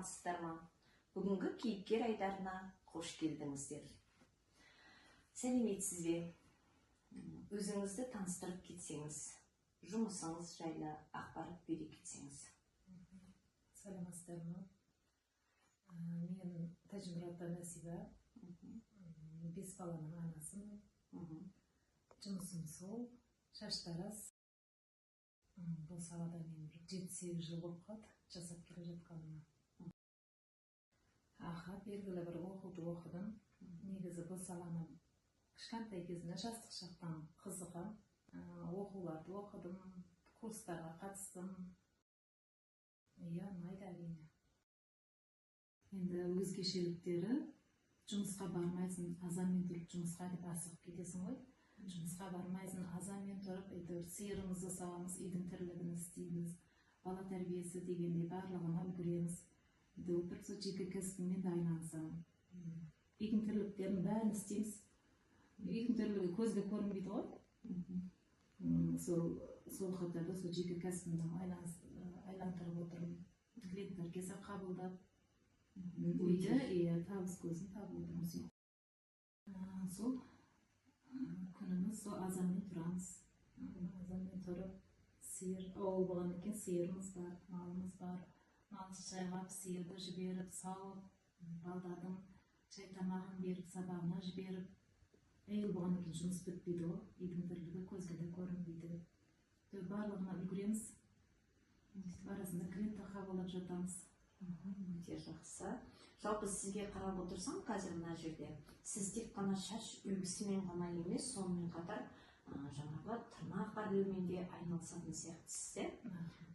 саламатсыздар ма? Бүгінгі кейіпкер айдарына қош келдіңіздер. Сәлеметсіз бе? Өзіңізді таныстырып кетсеңіз, жұмысыңыз жайлы ақпарат бере кетсеңіз. Саламатсыздар ма? Мен Тәжімұрат Нәсиба, 5 баланың анасымын. Жұмысым сол, шаштараз. Бұл салада мен 7-8 жыл болып қалды, жасап келе жатқаныма. Белгілі бір оқуды оқыдым. Негізі бұл саланы кішкентай кезімде жастық шақтан қызығам. Оқуларды оқыдым, курстарға қатыстым. Ұнайды әрине. Енді өзгешеліктері, жұмысқа бармайсың, азанмен тұрып жұмысқа деп асығып кетесің ғой. Жұмысқа бармайсың, азанмен тұрып, сиырымызды сауамыз, үйдің тірлігін істейміз, бала тәрбиесі дегенде барлығына үлгереміз. Бір жеке кәсібіммен де айналысамын. Үйдің тірліктерін бәрін істейміз. Үйдің тірлігі көзге көрінбейді ғой. Сол қатарда сол жеке кәсібімді айландырып отырмын. Клиенттер келсе қабылдап, үйде табыс көзін табып отырмыз. Сол күніміз сол азанмен тұрамыз. Азанмен тұрып, ауыл болған екен, сиырымыз бар, малымыз бар. Малды шайғап, сиырды жіберіп, сауып, балдардың шай тамағын беріп, сабағына жіберіп. Әйел болған екен жұмыс бітпейді ғой, үйдің тірлігі көзге де көрінбейді. Барлығына үлгереміз. Арасында клиентті қабылдап жатамыз. Өте жақсы. Жалпы сізге қарап отырсам, қазір мына жерде сіз тек қана шаш үлгісімен ғана емес, сонымен қатар жаңағы тырнақ әрлеумен де айналысатын сияқтысыз.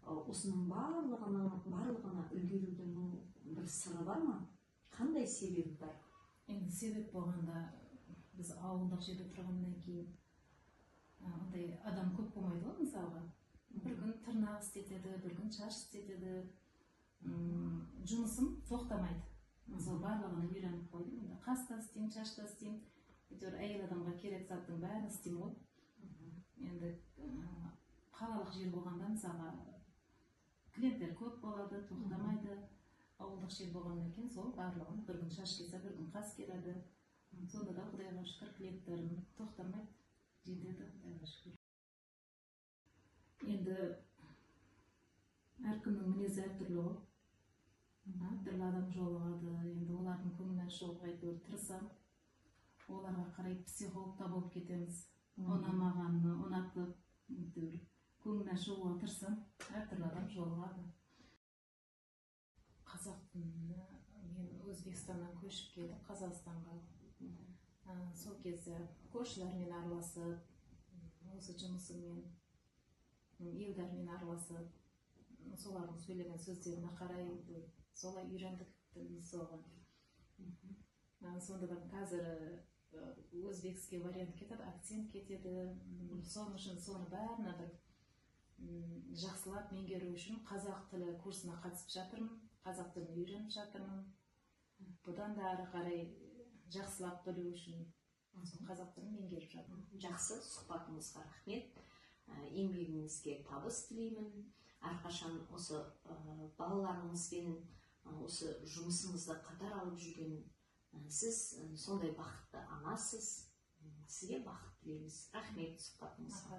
Осының барлығына үлгерудің бір сыры бар ма? Қандай себебі бар? Енді себеп болғанда біз ауылдық жерде тұрғаннан кейін ондай адам көп болмайды ғой, мысалға. Бір күн тырнақ істетеді, бір күн шаш істетеді. Жұмысым тоқтамайды. Сол барлығына үйреніп қойдым. Қас та істеймін, шаш та істеймін. Әйел адамға керек заттың бәрін істеймін ғой. Енді қалалық жер болғанда, мысалға, клиенттер көп болады, тоқтамайды. Ауылдық жер болғаннан кейін сол барлығын бір күн шаш келсе, бір күн қас келеді. Сонда да Құдайға шүкір клиенттерім тоқтамайды, жетеді, Құдайға шүкір. Енді әркімнің мінезі әртүрлі ғой. Түрлі адам жолығады, енді олардың көңілінен шығуға тырысамын. Оларға қарай психологта болып кетеміз. Ұнамағанны ұнатып, көңілінен шығуға тырысамын. Әртүрлі адам жолығады. Қазақ тіліне мен Өзбекстаннан көшіп келдім, Қазақстанға. Сол кезде көршілермен араласып, осы жұмысыммен елдермен араласып, солардың сөйлеген сөздеріне қарай солай үйрендік тілді соған. Сонда да қазір өзбекский вариант кетеді, акцент кетеді. Соның үшін соны бәріне бір жақсылап меңгеру үшін қазақ тілі курсына қатысып жатырмын, қазақ тілін үйреніп жатырмын. Бұдан да әрі қарай жақсылап білу үшін қазақ тілін меңгеріп жатырмын. Жақсы, сұхбатыңызға рахмет. Еңбегіңізге табыс тілеймін. Әрқашан осы балаларыңызбен осы жұмысыңызды қатар алып жүрген сіз сондай бақытты анасыз. Сізге бақыт тілейміз. Рахмет сұхбатыңызға.